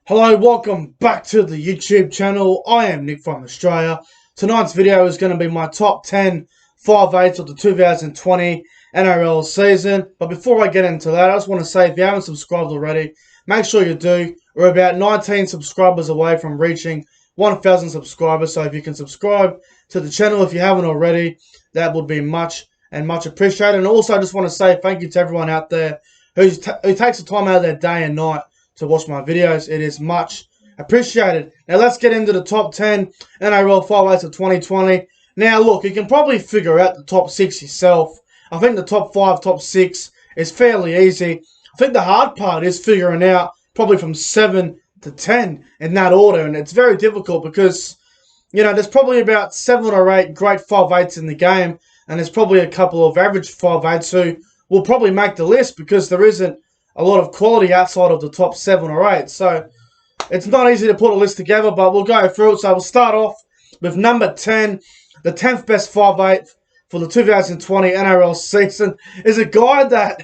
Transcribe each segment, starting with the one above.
Hello, welcome back to the YouTube channel. I am Nick from Australia. Tonight's video is going to be my top 10 5/8 of the 2020 NRL season. But before I get into that, I just want to say if you haven't subscribed already, make sure you do. We're about 19 subscribers away from reaching 1,000 subscribers. So if you can subscribe to the channel if you haven't already, that would be much appreciated. And also I just want to say thank you to everyone out there who takes the time out of their day and night to watch my videos. It is much appreciated. Now let's get into the top 10 Nrl 5 Eights of 2020. Now look, you can probably figure out the top 6 yourself. I think the top 5, top 6 is fairly easy. I think the hard part is figuring out probably from 7 to 10 in that order, and it's very difficult because, you know, there's probably about 7 or 8 great 5/8s in the game, and there's probably a couple of average 5/8s who will probably make the list because there isn't a lot of quality outside of the top 7 or 8. So it's not easy to put a list together, but we'll go through it. So we'll start off with number 10. The 10th best 5/8 for the 2020 NRL season is a guy that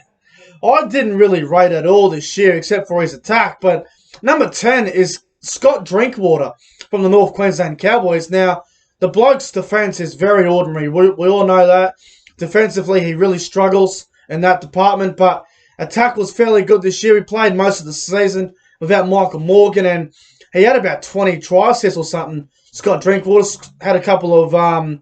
I didn't really rate at all this year except for his attack. But number 10 is Scott Drinkwater from the North Queensland Cowboys. Now, the bloke's defence is very ordinary. We all know that. Defensively, he really struggles in that department, but attack was fairly good this year. He played most of the season without Michael Morgan, and he had about 20 try assists or something. Scott Drinkwater had a couple of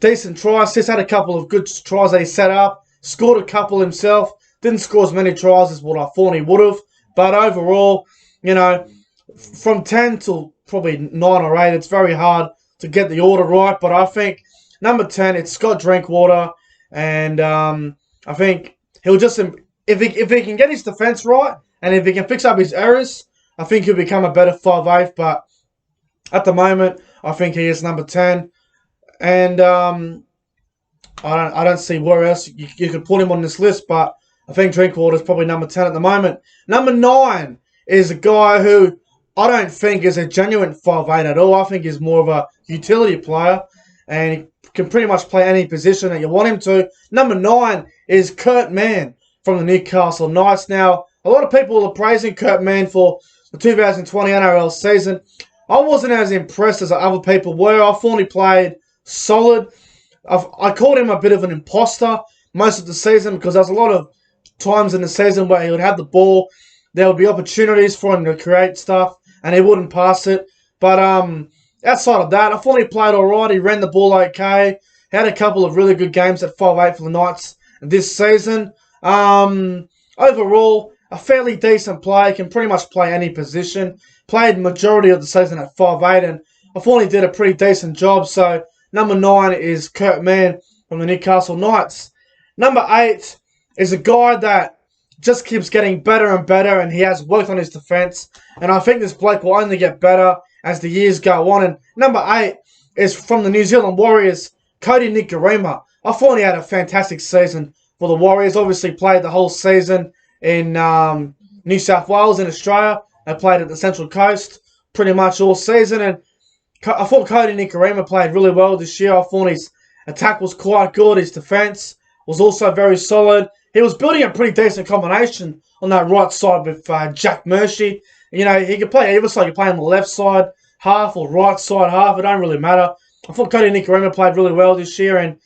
decent try assists, had a couple of good tries that he set up, scored a couple himself. Didn't score as many tries as what I thought he would have. But overall, you know, from 10 to probably 9 or 8, it's very hard to get the order right. But I think number 10, it's Scott Drinkwater, and I think he'll just... If he can get his defence right, and if he can fix up his errors, I think he'll become a better 5/8. But at the moment, I think he is number 10. And I don't see where else you could put him on this list, but I think Drinkwater is probably number 10 at the moment. Number 9 is a guy who I don't think is a genuine 5/8 at all. I think he's more of a utility player, and he can pretty much play any position that you want him to. Number 9 is Kurt Mann from the Newcastle Knights. Now, a lot of people are praising Kurt Mann for the 2020 NRL season. I wasn't as impressed as other people were. I thought he played solid. I called him a bit of an imposter most of the season because there's a lot of times in the season where he would have the ball. There would be opportunities for him to create stuff, and he wouldn't pass it. But outside of that, I thought he played all right. He ran the ball okay. He had a couple of really good games at 5/8 for the Knights this season. Overall, a fairly decent player. Can pretty much play any position. Played majority of the season at 5/8, and I thought he did a pretty decent job. So number 9 is Kurt Mann from the Newcastle Knights. Number 8 is a guy that just keeps getting better and better, and he has worked on his defence. And I think this bloke will only get better as the years go on. And number 8 is from the New Zealand Warriors, Kodi Nikorima. I thought he had a fantastic season for the Warriors. Obviously played the whole season in New South Wales in Australia. They played at the Central Coast pretty much all season. And I thought Kodi Nikorima played really well this year. I thought his attack was quite good. His defence was also very solid. He was building a pretty decent combination on that right side with Jack Murphy. You know, he could play either side. He could play on the left side half or right side half. It don't really matter. I thought Kodi Nikorima played really well this year, and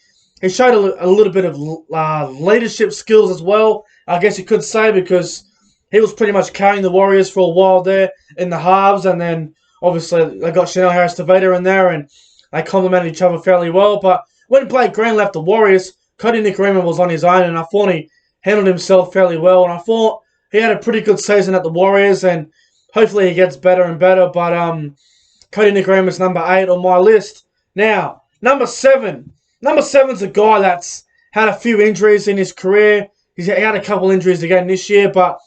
he showed a little bit of leadership skills as well, I guess you could say, because he was pretty much carrying the Warriors for a while there in the halves, and then obviously they got Chanel Harris-Tavita in there, and they complemented each other fairly well. But when Blake Green left the Warriors, Kodi Nikorima was on his own, and I thought he handled himself fairly well, and I thought he had a pretty good season at the Warriors, and hopefully he gets better and better. But Kodi Nikorima is number 8 on my list. Now, number 7. Number 7's a guy that's had a few injuries in his career. He had a couple injuries again this year, but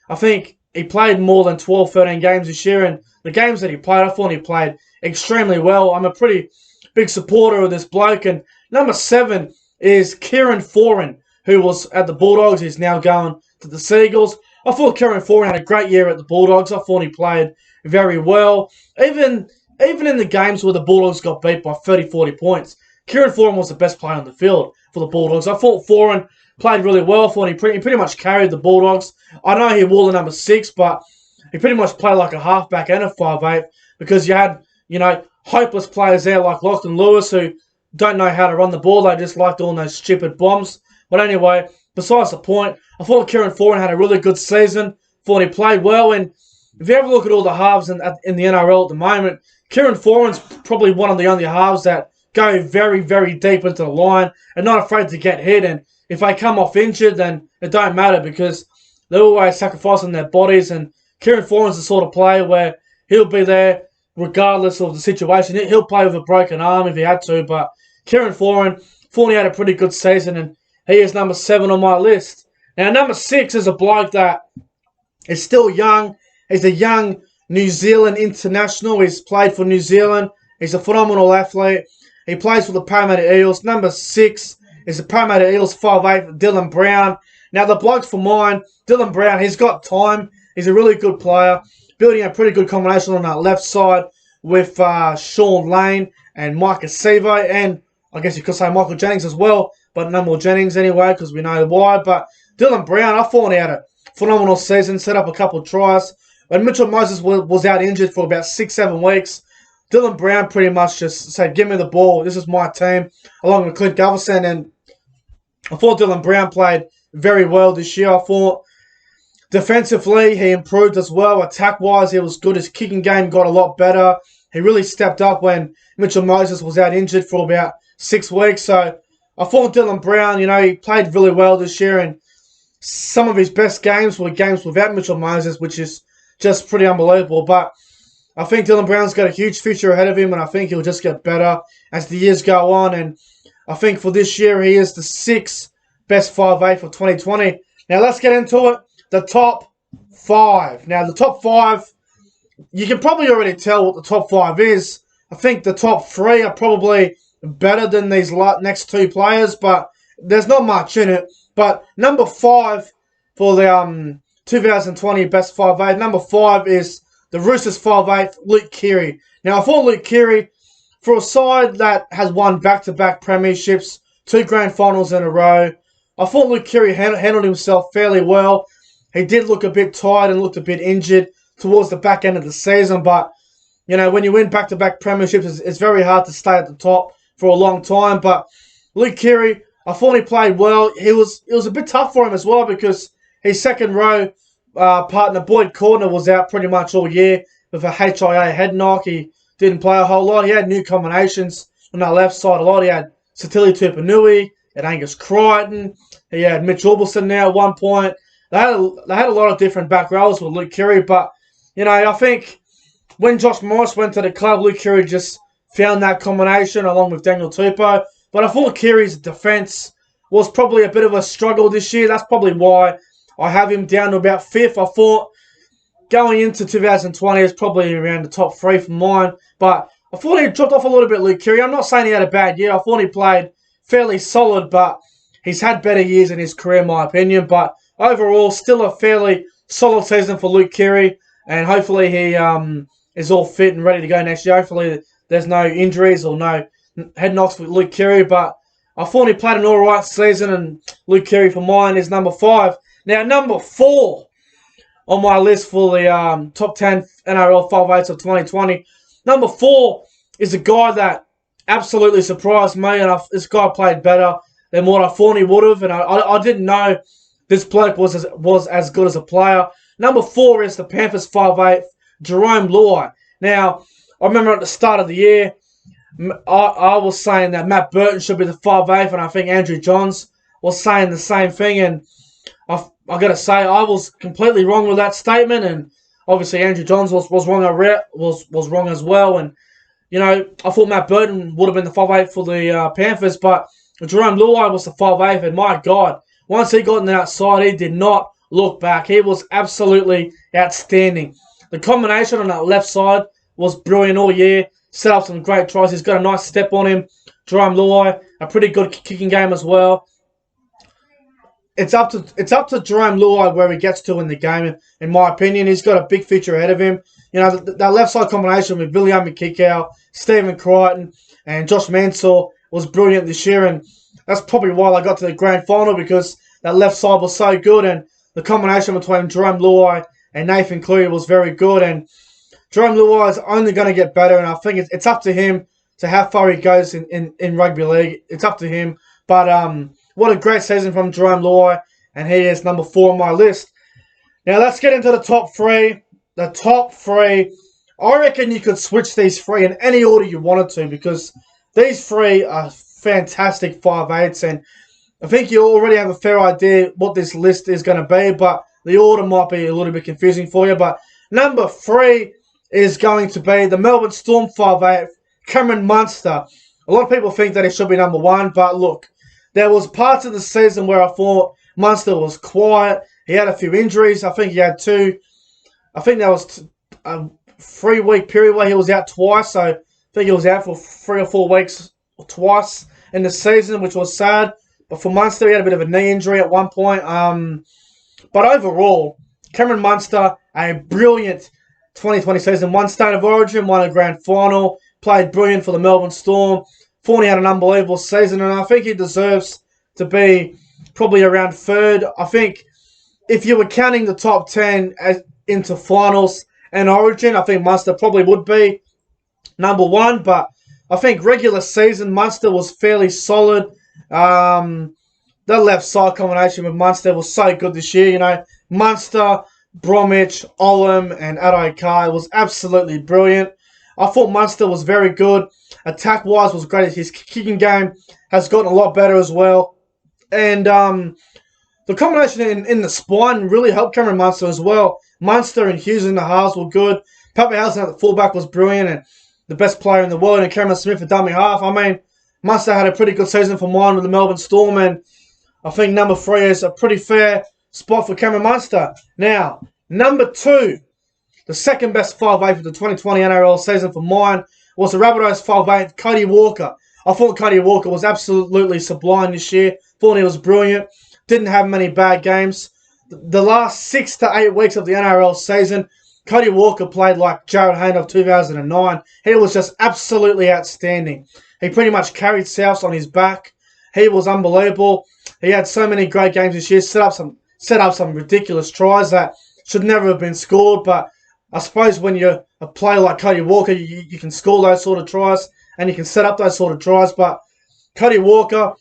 I think he played more than 12, 13 games this year, and the games that he played, I thought he played extremely well. I'm a pretty big supporter of this bloke, and number 7 is Kieran Foran, who was at the Bulldogs. He's now going to the Seagulls. I thought Kieran Foran had a great year at the Bulldogs. I thought he played very well. Even in the games where the Bulldogs got beat by 30, 40 points, Kieran Foran was the best player on the field for the Bulldogs. I thought Foran played really well. I thought he pretty much carried the Bulldogs. I know he wore the number 6, but he pretty much played like a halfback and a 5'8", because you had, hopeless players there like Lachlan Lewis who don't know how to run the ball. They just like doing those stupid bombs. But anyway, besides the point, I thought Kieran Foran had a really good season. Thought he played well. And if you ever look at all the halves in the NRL at the moment, Kieran Foran's probably one of the only halves that go very, very deep into the line and not afraid to get hit. And if they come off injured, then it don't matter because they're always sacrificing their bodies. And Kieran Foran's the sort of player where he'll be there regardless of the situation. He'll play with a broken arm if he had to. But Kieran Foran, thought he had a pretty good season, and he is number 7 on my list. Now, number 6 is a bloke that is still young. He's a young New Zealand international. He's played for New Zealand. He's a phenomenal athlete. He plays for the Parramatta Eels. Number 6 is the Parramatta Eels 5'8", Dylan Brown. Now, the bloke for mine, Dylan Brown, he's got time. He's a really good player. Building a pretty good combination on that left side with Sean Lane and Micah Sevo. And I guess you could say Michael Jennings as well. But no more Jennings anyway because we know why. But Dylan Brown, I thought he had a phenomenal season. Set up a couple of tries. When Mitchell Moses was out injured for about 6-7 weeks, Dylan Brown pretty much just said, give me the ball. This is my team, along with Clint Gutherson. And I thought Dylan Brown played very well this year. I thought defensively he improved as well. Attack-wise, he was good. His kicking game got a lot better. He really stepped up when Mitchell Moses was out injured for about 6 weeks. So I thought Dylan Brown, he played really well this year. And some of his best games were games without Mitchell Moses, which is just pretty unbelievable. But I think Dylan Brown's got a huge future ahead of him, and I think he'll just get better as the years go on. And I think for this year, he is the 6th best 5'8" for 2020. Now, let's get into it. The top 5. Now, the top 5, you can probably already tell what the top 5 is. I think the top 3 are probably better than these next 2 players, but there's not much in it. But number 5 for the 2020 best 5'8", number 5 is the Roosters 5'8", Luke Keary. Now, I thought Luke Keary, for a side that has won back-to-back premierships, 2 grand finals in a row, I thought Luke Keary handled himself fairly well. He did look a bit tired and looked a bit injured towards the back end of the season, but, when you win back-to-back premierships, it's very hard to stay at the top for a long time. But Luke Keary, I thought he played well. It was a bit tough for him as well because his second row partner, Boyd Cordner, was out pretty much all year with a HIA head knock. He didn't play a whole lot. He had new combinations on that left side a lot. He had Satili Tupanui, he had Angus Crichton, he had Mitch Orbison there at one point. They had a lot of different back rows with Luke Keary, but, I think when Josh Morris went to the club, Luke Keary just found that combination along with Daniel Tupou. But I thought Keary's defence was probably a bit of a struggle this year. That's probably why I have him down to about 5th. I thought going into 2020 is probably around the top 3 for mine. But I thought he dropped off a little bit, Luke Keary. I'm not saying he had a bad year. I thought he played fairly solid, but he's had better years in his career, in my opinion. But overall, still a fairly solid season for Luke Keary. And hopefully he is all fit and ready to go next year. Hopefully there's no injuries or no head knocks with Luke Keary. But I thought he played an alright season, and Luke Keary for mine is number 5. Now, number 4 on my list for the top 10 NRL 5'8" of 2020. Number 4 is a guy that absolutely surprised me, and this guy played better than what I thought he would have, and I didn't know this bloke was as good as a player. Number 4 is the Panthers 5'8", Jerome Luai. Now, I remember at the start of the year, I was saying that Matt Burton should be the 5'8", and I think Andrew Johns was saying the same thing, and I got to say, I was completely wrong with that statement, and obviously Andrew Johns was wrong as well, and I thought Matt Burton would have been the 5'8" for the Panthers, but Jerome Luai was the 5'8", and my God, once he got on the outside, he did not look back. He was absolutely outstanding. The combination on that left side was brilliant all year. Set up some great tries. He's got a nice step on him. Jerome Luai, a pretty good kicking game as well. It's up to Jerome Luai where he gets to in the game. In my opinion, he's got a big future ahead of him. That left side combination with William Kikau, Stephen Crichton, and Josh Mansour was brilliant this year, and that's probably why I got to the grand final, because that left side was so good, and the combination between Jerome Luai and Nathan Cleary was very good. And Jerome Luai is only going to get better, and I think it's up to him to how far he goes in rugby league. It's up to him. But what a great season from Jerome Luai, and he is number 4 on my list. Now let's get into the top 3. The top 3, I reckon you could switch these 3 in any order you wanted to, because these 3 are fantastic 5/8s, and I think you already have a fair idea what this list is going to be, but the order might be a little bit confusing for you. But number 3 is going to be the Melbourne Storm 5/8, Cameron Munster. A lot of people think that he should be number 1, but look, there was parts of the season where I thought Munster was quiet. He had a few injuries. I think he had 2. I think there was a 3-week period where he was out twice. So I think he was out for 3 or 4 weeks twice in the season, which was sad. But for Munster, he had a bit of a knee injury at one point. But overall, Cameron Munster, a brilliant 2020 season. Won State of Origin, won a grand final, played brilliant for the Melbourne Storm. Thought he had an unbelievable season, and I think he deserves to be probably around 3rd. I think if you were counting the top 10 into finals and Origin, I think Munster probably would be number 1. But I think regular season, Munster was fairly solid. The left side combination with Munster was so good this year. You know, Munster, Bromwich, Olam, and Adai Kai was absolutely brilliant. I thought Munster was very good. Attack-wise was great. His kicking game has gotten a lot better as well. And the combination in the spine really helped Cameron Munster as well. Munster and Hughes in the halves were good. Pappenhausen at the fullback was brilliant, and the best player in the world, and Cameron Smith at dummy half. I mean, Munster had a pretty good season for mine with the Melbourne Storm, and I think number 3 is a pretty fair spot for Cameron Munster. Now, number 2, the second best 5/8 for the 2020 NRL season for mine was the Rabbitohs 5/8, Cody Walker. I thought Cody Walker was absolutely sublime this year. Thought he was brilliant. Didn't have many bad games. The last 6 to 8 weeks of the NRL season, Cody Walker played like Jared Hayne of 2009. He was just absolutely outstanding. He pretty much carried Souths on his back. He was unbelievable. He had so many great games this year. Set up some ridiculous tries that should never have been scored. But I suppose when you're a player like Cody Walker, you can score those sort of tries and you can set up those sort of tries. But Cody Walker,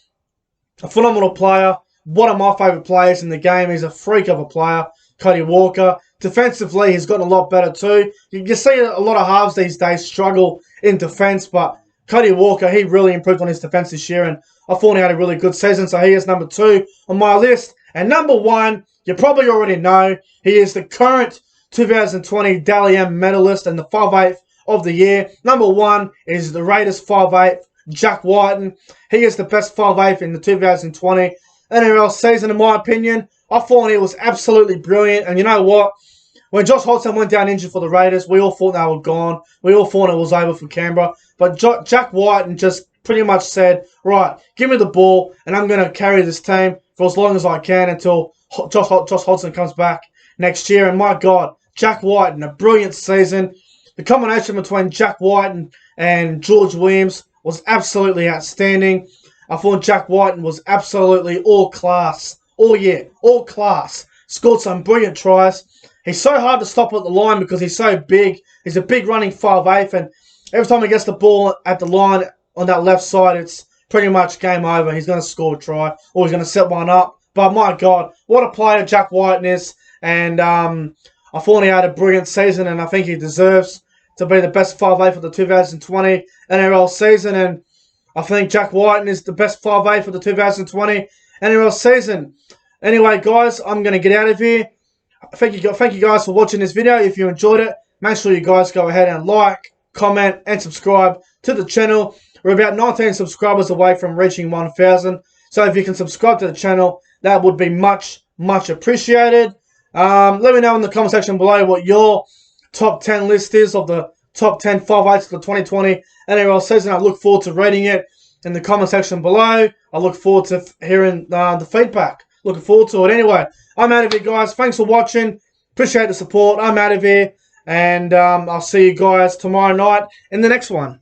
a phenomenal player. One of my favourite players in the game. He's a freak of a player, Cody Walker. Defensively, he's gotten a lot better too. You see a lot of halves these days struggle in defence, but Cody Walker, he really improved on his defence this year, and I thought he had a really good season, so he is number 2 on my list. And number 1, you probably already know, he is the current 2020 Dally M medalist and the 5/8 of the year. Number 1 is the Raiders 5/8, Jack Whiten. He is the best 5/8 in the 2020 NRL season, in my opinion. I thought he was absolutely brilliant. And you know what? When Josh Hodgson went down injured for the Raiders, we all thought they were gone. We all thought it was over for Canberra. But Jack Whiten just pretty much said, right, give me the ball, and I'm going to carry this team for as long as I can until Josh Hodgson comes back next year. And my God, Jack Whiten, a brilliant season. The combination between Jack Whiten and George Williams was absolutely outstanding. I thought Jack Whiten was absolutely all class. All year. All class. Scored some brilliant tries. He's so hard to stop at the line because he's so big. He's a big running 5/8, and every time he gets the ball at the line on that left side, it's pretty much game over. He's going to score a try, or he's going to set one up. But my God, what a player Jack Whiten is. And I thought he had a brilliant season, and I think he deserves to be the best 5/8 for the 2020 NRL season. And I think Jack Whiten is the best 5/8 for the 2020 NRL season. Anyway, guys, I'm going to get out of here. Thank you guys for watching this video. If you enjoyed it, make sure you guys go ahead and like, comment, and subscribe to the channel. We're about 19 subscribers away from reaching 1,000. So if you can subscribe to the channel, that would be much, much appreciated. Let me know in the comment section below what your top 10 list is of the top 10 5/8 of the 2020 NRL season. I look forward to reading it in the comment section below. I look forward to hearing the feedback. Looking forward to it. Anyway, I'm out of here, guys. Thanks for watching. Appreciate the support. I'm out of here. And I'll see you guys tomorrow night in the next one.